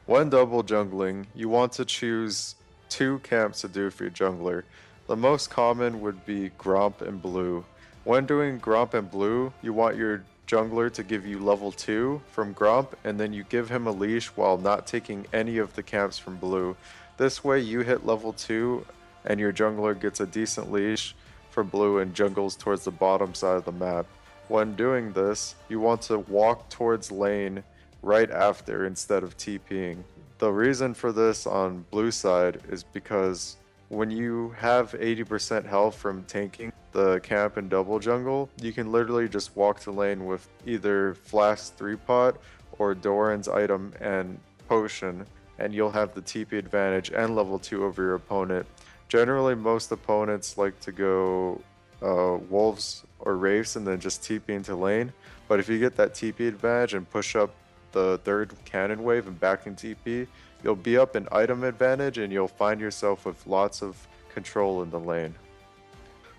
When double jungling, you want to choose two camps to do for your jungler. The most common would be Gromp and Blue. When doing Gromp and Blue, you want your jungler to give you level 2 from Gromp, and then you give him a leash while not taking any of the camps from Blue. This way you hit level 2 and your jungler gets a decent leash from Blue and jungles towards the bottom side of the map. When doing this, you want to walk towards lane right after instead of TPing. The reason for this on blue side is because when you have 80% health from tanking the camp and double jungle, you can literally just walk to lane with either Flask 3-pot or Doran's item and potion, and you'll have the TP advantage and level 2 over your opponent. Generally, most opponents like to go wolves or wraiths and then just TP into lane, but if you get that TP advantage and push up the third cannon wave and back in TP, you'll be up an item advantage and you'll find yourself with lots of control in the lane.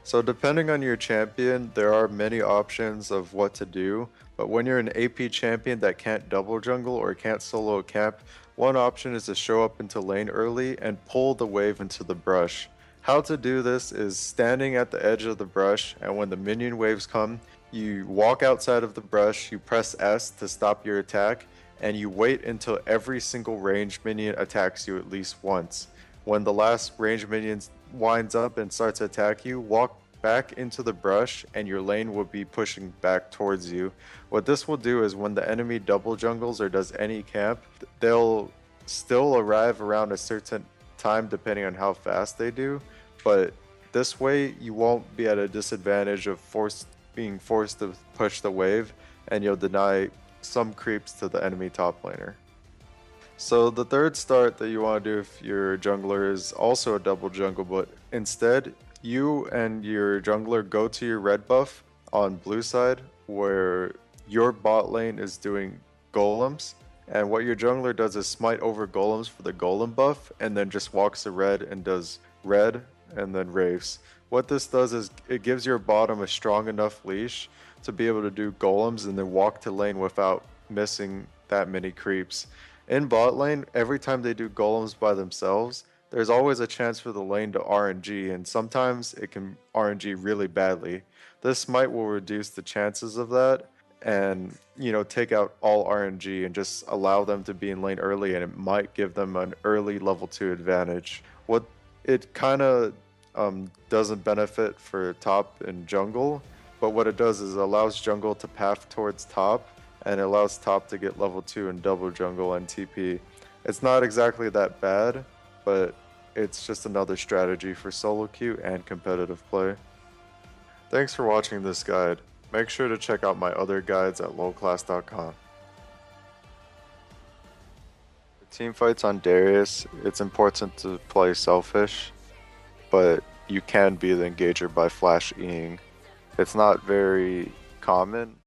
So depending on your champion, there are many options of what to do, but when you're an AP champion that can't double jungle or can't solo a camp, one option is to show up into lane early and pull the wave into the brush. How to do this is standing at the edge of the brush, and when the minion waves come, you walk outside of the brush, you press S to stop your attack, and you wait until every single ranged minion attacks you at least once. When the last ranged minion winds up and starts to attack you, walk back into the brush and your lane will be pushing back towards you. What this will do is when the enemy double jungles or does any camp, they'll still arrive around a certain time depending on how fast they do, but this way you won't be at a disadvantage of being forced to push the wave, and you'll deny some creeps to the enemy top laner. So the third start that you want to do if your jungler is also a double jungle, but instead you and your jungler go to your red buff on blue side where your bot lane is doing golems, and what your jungler does is smite over golems for the golem buff and then just walks to red and does red and then wraiths. What this does is it gives your bottom a strong enough leash to be able to do golems and then walk to lane without missing that many creeps. In bot lane, every time they do golems by themselves, there's always a chance for the lane to RNG, and sometimes it can RNG really badly. This smite will reduce the chances of that and, take out all RNG and just allow them to be in lane early, and it might give them an early level 2 advantage. What it kind of doesn't benefit for top and jungle, but what it does is it allows jungle to path towards top, and it allows top to get level 2 in double jungle and TP. It's not exactly that bad, but it's just another strategy for solo queue and competitive play. Thanks for watching this guide. Make sure to check out my other guides at lowclass.com. For team fights on Dyrus, it's important to play selfish, but you can be the engager by flash-Eing. It's not very common,